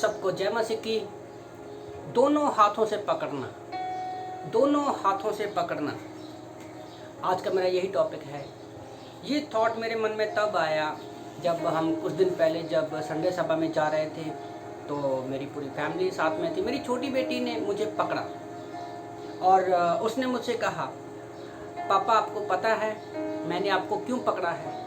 सबको जय मसीह की। दोनों हाथों से पकड़ना, दोनों हाथों से पकड़ना, आज का मेरा यही टॉपिक है। ये थॉट मेरे मन में तब आया जब हम कुछ दिन पहले जब संडे सभा में जा रहे थे, तो मेरी पूरी फैमिली साथ में थी। मेरी छोटी बेटी ने मुझे पकड़ा और उसने मुझसे कहा, पापा आपको पता है मैंने आपको क्यों पकड़ा है?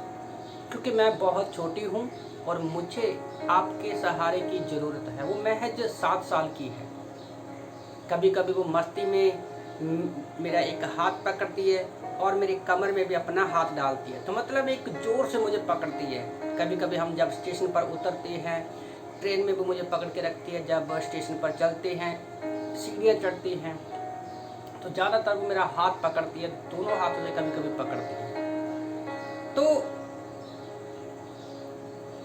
क्योंकि मैं बहुत छोटी हूँ और मुझे आपके सहारे की ज़रूरत है। वो महज 7 साल की है। कभी कभी वो मस्ती में मेरा एक हाथ पकड़ती है और मेरी कमर में भी अपना हाथ डालती है, तो मतलब एक ज़ोर से मुझे पकड़ती है। कभी कभी हम जब स्टेशन पर उतरते हैं, ट्रेन में भी मुझे पकड़ के रखती है। जब स्टेशन पर चलते हैं, सीढ़ियाँ चढ़ती हैं, तो ज़्यादातर वो मेरा हाथ पकड़ती है, दोनों हाथों से कभी कभी पकड़ती है। तो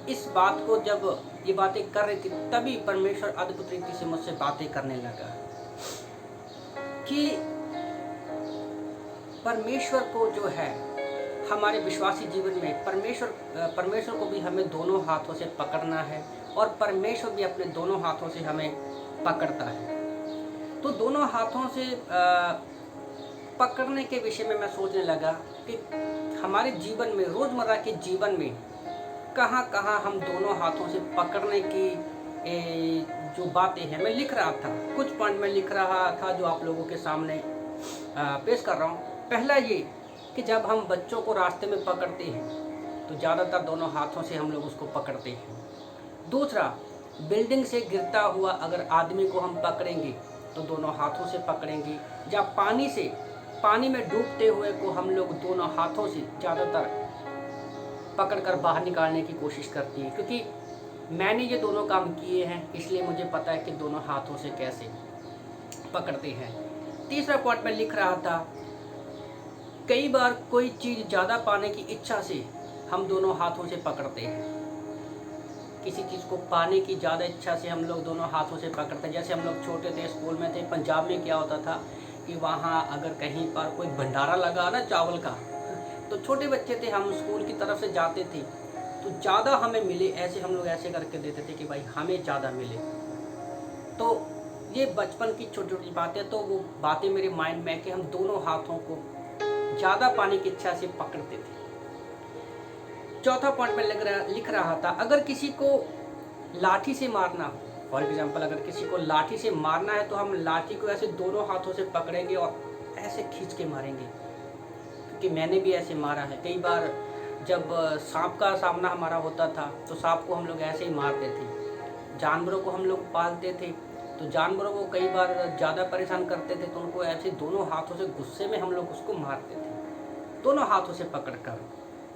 इस बात को जब ये बातें कर रही थी, तभी परमेश्वर अद्भुत रीति से मुझसे बातें करने लगा कि परमेश्वर को जो है हमारे विश्वासी जीवन में परमेश्वर को भी हमें दोनों हाथों से पकड़ना है और परमेश्वर भी अपने दोनों हाथों से हमें पकड़ता है। तो दोनों हाथों से पकड़ने के विषय में मैं सोचने लगा कि हमारे जीवन में, रोज़मर्रा के जीवन में कहाँ कहाँ हम दोनों हाथों से पकड़ने की जो बातें हैं, मैं लिख रहा था। कुछ पॉइंट मैं लिख रहा था जो आप लोगों के सामने पेश कर रहा हूँ। पहला ये कि जब हम बच्चों को रास्ते में पकड़ते हैं तो ज़्यादातर दोनों हाथों से हम लोग उसको पकड़ते हैं। दूसरा, बिल्डिंग से गिरता हुआ अगर आदमी को हम पकड़ेंगे तो दोनों हाथों से पकड़ेंगे। जब पानी में डूबते हुए को हम लोग दोनों हाथों से ज़्यादातर पकड़कर बाहर निकालने की कोशिश करती है, क्योंकि मैंने ये दोनों काम किए हैं, इसलिए मुझे पता है कि दोनों हाथों से कैसे पकड़ते हैं। तीसरा पॉइंट मैं लिख रहा था, कई बार कोई चीज़ ज़्यादा पाने की इच्छा से हम दोनों हाथों से पकड़ते हैं। किसी चीज़ को पाने की ज़्यादा इच्छा से हम लोग दोनों हाथों से पकड़ते हैं। जैसे हम लोग छोटे थे, स्कूल में थे, पंजाब में क्या होता था कि वहाँ अगर कहीं पर कोई भंडारा लगा ना चावल का, तो छोटे बच्चे थे, हम स्कूल की तरफ से जाते थे तो ज़्यादा हमें मिले, ऐसे हम लोग ऐसे करके देते थे कि भाई हमें ज़्यादा मिले। तो ये बचपन की छोटी छोटी बातें, तो वो बातें मेरे माइंड में है कि हम दोनों हाथों को ज़्यादा पाने की इच्छा से पकड़ते थे। चौथा पॉइंट में लिख रहा था, अगर किसी को लाठी से मारना हो, फॉर एग्जाम्पल अगर किसी को लाठी से मारना है तो हम लाठी को ऐसे दोनों हाथों से पकड़ेंगे और ऐसे खींच के मारेंगे। क्योंकि मैंने भी ऐसे मारा है। कई बार जब सांप का सामना हमारा होता था तो सांप को हम लोग ऐसे ही मारते थे। जानवरों को हम लोग पालते थे तो जानवरों को कई बार ज़्यादा परेशान करते थे तो उनको ऐसे दोनों हाथों से गुस्से में हम लोग उसको मारते थे, दोनों हाथों से पकड़कर।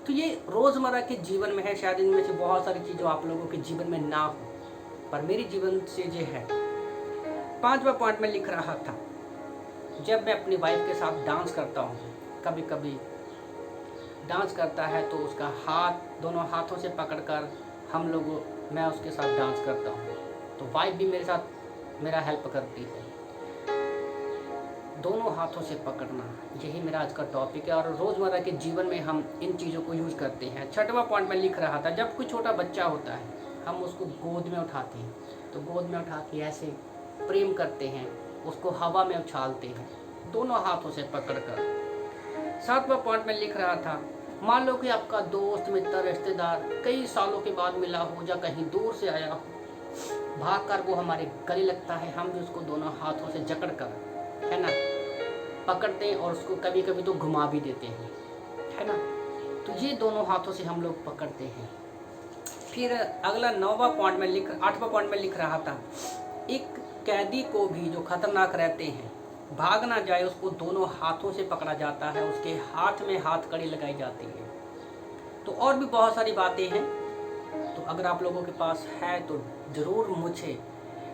तो ये रोज़मर्रा के जीवन में है। शायद इनमें से बहुत सारी चीज़ें आप लोगों के जीवन में ना हो, पर मेरी जीवन से ये है। पांचवा पॉइंट में लिख रहा था, जब मैं अपनी वाइफ के साथ डांस करता हूँ, कभी कभी डांस करता है तो उसका हाथ दोनों हाथों से पकड़कर मैं उसके साथ डांस करता हूँ, तो वाइफ भी मेरे साथ मेरा हेल्प करती है। दोनों हाथों से पकड़ना, यही मेरा आज का टॉपिक है और रोज़मर्रा के जीवन में हम इन चीज़ों को यूज़ करते हैं। छठवां पॉइंट में लिख रहा था, जब कोई छोटा बच्चा होता है हम उसको गोद में उठाते हैं, तो गोद में उठा के ऐसे प्रेम करते हैं, उसको हवा में उछालते हैं, दोनों हाथों से पकड़कर। सातवां पॉइंट में लिख रहा था, मान लो कि आपका दोस्त, मित्र, रिश्तेदार कई सालों के बाद मिला हो या कहीं दूर से आया हो, भाग कर वो हमारे गले लगता है, हम भी उसको दोनों हाथों से जकड़ कर, है ना, पकड़ते हैं और उसको कभी कभी तो घुमा भी देते हैं, है ना। तो ये दोनों हाथों से हम लोग पकड़ते हैं। फिर अगला आठवां पॉइंट में लिख रहा था, एक कैदी को भी जो खतरनाक रहते हैं, भाग ना जाए, उसको दोनों हाथों से पकड़ा जाता है, उसके हाथ में हाथ कड़ी लगाई जाती है। तो और भी बहुत सारी बातें हैं, तो अगर आप लोगों के पास है तो ज़रूर मुझे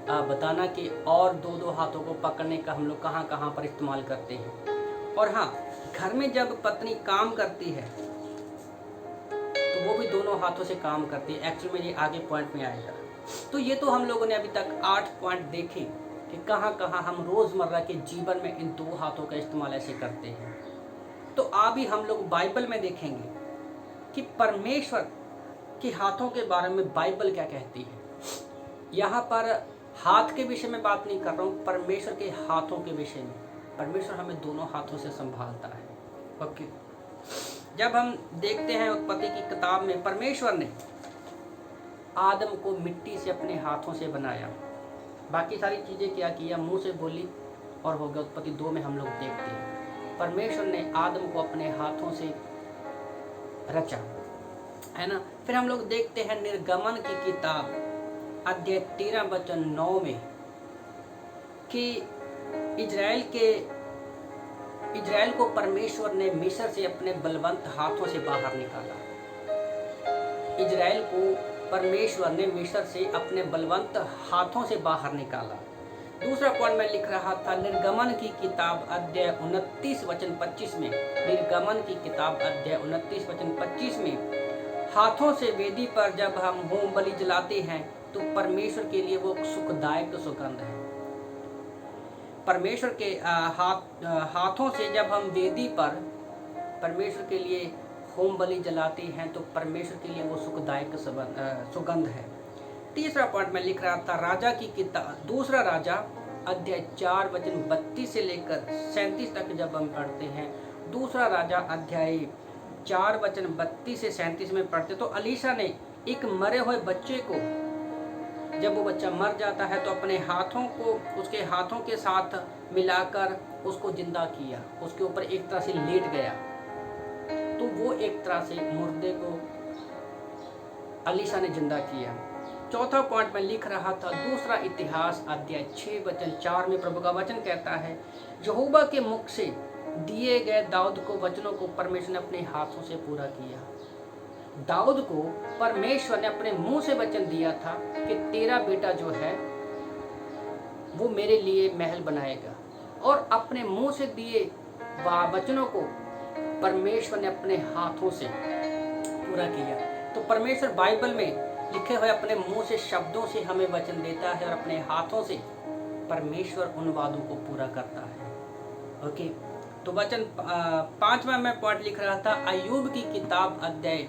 बताना कि और दो हाथों को पकड़ने का हम लोग कहाँ कहाँ पर इस्तेमाल करते हैं। और हाँ, घर में जब पत्नी काम करती है तो वो भी दोनों हाथों से काम करती है। एक्चुअली में ये आगे पॉइंट में आएगा। तो ये तो हम लोगों ने अभी तक 8 पॉइंट देखे कि कहाँ कहाँ हम रोज़मर्रा के जीवन में इन 2 हाथों का इस्तेमाल ऐसे करते हैं। तो अभी हम लोग बाइबल में देखेंगे कि परमेश्वर के हाथों के बारे में बाइबल क्या कहती है। यहाँ पर हाथ के विषय में बात नहीं कर रहा हूँ, परमेश्वर के हाथों के विषय में। परमेश्वर हमें दोनों हाथों से संभालता है। ओके, जब हम देखते हैं उत्पत्ति की किताब में, परमेश्वर ने आदम को मिट्टी से अपने हाथों से बनाया। बाकी सारी चीज़ें क्या किया, मुंह से बोली और हो गया। उत्पत्ति 2 में हम लोग देखते हैं परमेश्वर ने आदम को अपने हाथों से रचा, है ना। फिर हम लोग देखते हैं निर्गमन की किताब अध्याय 13 वचन 9 में कि इजराइल को परमेश्वर ने मिस्र से अपने बलवंत हाथों से बाहर निकाला। इजराइल को परमेश्वर ने मिस्र से अपने बलवंत हाथों से बाहर निकाला। दूसरा पॉइंट मैं लिख रहा था निर्गमन की किताब अध्याय 29 वचन 25 में। निर्गमन की किताब अध्याय 29 वचन 25 में हाथों से वेदी पर जब हम होम बलि जलाते हैं तो परमेश्वर के लिए वो सुखदायक सुगंध है। परमेश्वर के हाथों से जब हम वेदी पर परमेश्वर के लिए होम बलि जलाते हैं तो परमेश्वर के लिए वो सुखदायक सुगंध है। तीसरा पॉइंट मैं लिख रहा था राजा की किताब दूसरा राजा अध्याय 4 वचन 32 से लेकर 37 तक जब हम पढ़ते हैं, दूसरा राजा अध्याय 4 वचन 32 से 37 में पढ़ते तो अलीशा ने एक मरे हुए बच्चे को, जब वो बच्चा मर जाता है तो अपने हाथों को उसके हाथों के साथ मिलाकर उसको जिंदा किया, उसके ऊपर एक तरह से लेट गया, तो वो एक तरह से मुर्दे को अलीशा ने जिंदा किया। चौथा पॉइंट मैं लिख रहा था दूसरा इतिहास अध्याय 6 वचन 4 में प्रभु का वचन कहता है यहोवा के मुख से दिए गए दाऊद को वचनों को परमेश्वर ने अपने हाथों से पूरा किया। दाऊद को परमेश्वर ने अपने मुंह से वचन दिया था कि तेरा बेटा जो है वो मेरे लिए महल बनाएगा, और अपने मुंह से दिए वचनों को परमेश्वर ने अपने हाथों से पूरा किया। तो परमेश्वर बाइबल में लिखे हुए अपने मुंह से शब्दों से हमें वचन देता है और अपने हाथों से परमेश्वर उन वादों को पूरा करता है। ओके, तो वचन 5वां मैं पॉइंट लिख रहा था अय्यूब की किताब अध्याय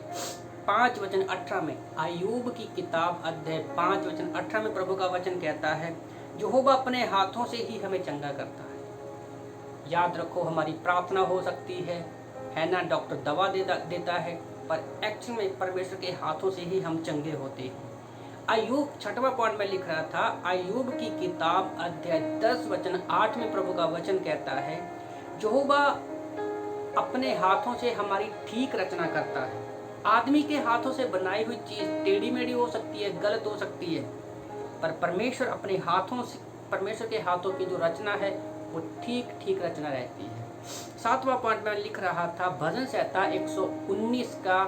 5 वचन 18 में। अय्यूब की किताब अध्याय 5 वचन 18 में प्रभु का वचन कहता है यहोवा अपने हाथों से ही हमें चंगा करता है। याद रखो, हमारी प्रार्थना हो सकती है ना, डॉक्टर दवा देता है, पर एक्शन में परमेश्वर के हाथों से ही हम चंगे होते हैं। अय्यूब 6वां पॉइंट में लिख रहा था अय्यूब की किताब अध्याय 10 वचन 8 में प्रभु का वचन कहता है यहोवा अपने हाथों से हमारी ठीक रचना करता है। आदमी के हाथों से बनाई हुई चीज टेढ़ी मेढ़ी हो सकती है, गलत हो सकती है, पर परमेश्वर अपने हाथों से, परमेश्वर के हाथों की जो रचना है वो ठीक रचना रहती है। 7वां पॉइंट में लिख रहा था भजन संहिता 119 का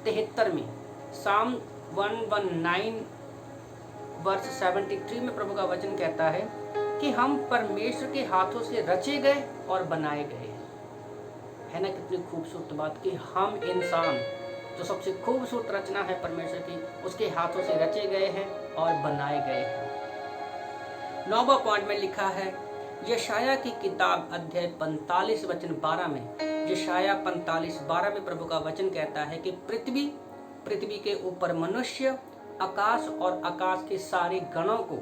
73 में, साम 119 वर्ष 73 में प्रभु का वचन कहता है कि हम परमेश्वर के हाथों से रचे गए और बनाए गए। है ना, कितनी खूबसूरत बात कि हम इंसान जो सबसे खूबसूरत रचना है परमेश्वर की, उसके हाथों से रचे गए हैं और बनाए गए हैं। 9वां पॉइंट में लिखा है यशाया की किताब अध्याय 45 वचन 12 में। यशाया 45:12 में प्रभु का वचन कहता है कि पृथ्वी के ऊपर मनुष्य, आकाश और आकाश के सारे गणों को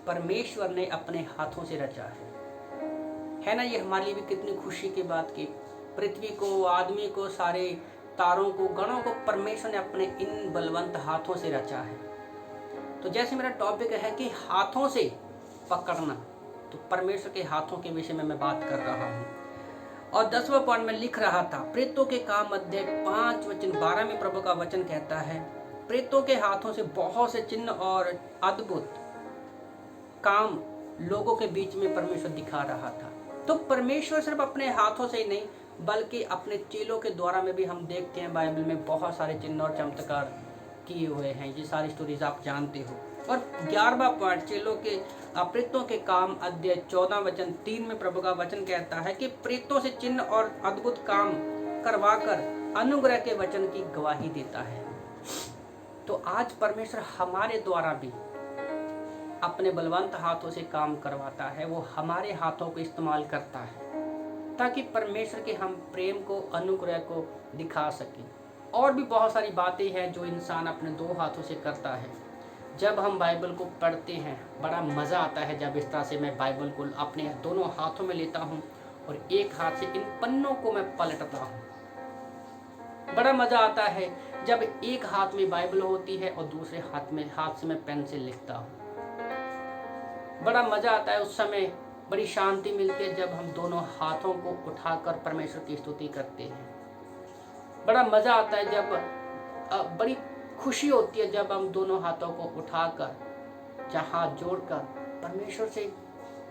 परमेश्वर ने अपने हाथों से रचा है ना। ये हमारे लिए भी कितनी खुशी की बात की पृथ्वी को, आदमी को, सारे तारों को, गणों को परमेश्वर ने अपने इन बलवंत हाथों से रचा है। तो जैसे मेरा टॉपिक है कि हाथों से पकड़ना, तो परमेश्वर के हाथों के विषय में मैं बात कर रहा हूँ। और 10वां पॉइंट में लिख रहा था प्रेतों के काम अध्याय 5 वचन 12 में प्रभु का वचन कहता है प्रेतों के हाथों से बहुत से चिन्ह और अद्भुत काम लोगों के बीच में परमेश्वर दिखा रहा था। तो परमेश्वर सिर्फ अपने हाथों से ही नहीं बल्कि अपने चेलों के द्वारा में भी हम देखते हैं बाइबल में बहुत सारे चिन्ह और चमत्कार किए हुए हैं। ये सारी स्टोरीज आप जानते हो। और 11वां पॉइंट चेलों के प्रेतों के काम अध्याय 14 वचन 3 में प्रभु का वचन कहता है कि प्रेतों से चिन्ह और अद्भुत काम करवाकर अनुग्रह के वचन की गवाही देता है। तो आज परमेश्वर हमारे द्वारा भी अपने बलवंत हाथों से काम करवाता है, वो हमारे हाथों को इस्तेमाल करता है ताकि परमेश्वर के हम प्रेम को, अनुग्रह को दिखा सकें। और भी बहुत सारी बातें हैं जो इंसान अपने 2 हाथों से करता है। जब हम बाइबल को पढ़ते हैं बड़ा मज़ा आता है। जब इस तरह से मैं बाइबल को अपने दोनों हाथों में लेता हूँ और एक हाथ से इन पन्नों को मैं पलटता हूँ, बड़ा मज़ा आता है। जब एक हाथ में बाइबल होती है और दूसरे हाथ से मैं पेन से लिखता हूँ, बड़ा मज़ा आता है। उस समय बड़ी शांति मिलती है जब हम दोनों हाथों को उठाकर परमेश्वर की स्तुति करते हैं। बड़ा मज़ा आता है जब बड़ी खुशी होती है जब हम दोनों हाथों को उठाकर या हाथ जोड़कर परमेश्वर से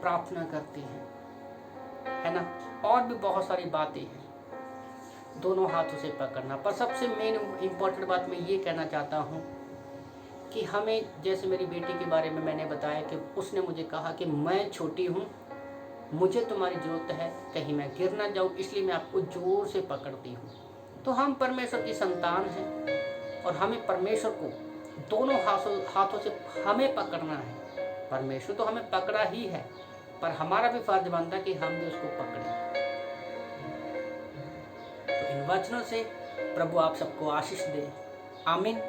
प्रार्थना करते हैं, है ना। और भी बहुत सारी बातें हैं दोनों हाथों से पकड़ना। पर सबसे मेन इम्पोर्टेंट बात मैं ये कहना चाहता हूँ कि हमें, जैसे मेरी बेटी के बारे में मैंने बताया कि उसने मुझे कहा कि मैं छोटी हूँ, मुझे तुम्हारी ज़रूरत है, कहीं मैं गिर ना जाऊँ, इसलिए मैं आपको ज़ोर से पकड़ती हूँ। तो हम परमेश्वर की संतान हैं और हमें परमेश्वर को दोनों हाथों से हमें पकड़ना है। परमेश्वर तो हमें पकड़ा ही है, पर हमारा भी फर्ज बनता है कि हम भी उसको पकड़ें। तो इन वचनों से प्रभु आप सबको आशीष दे। आमीन।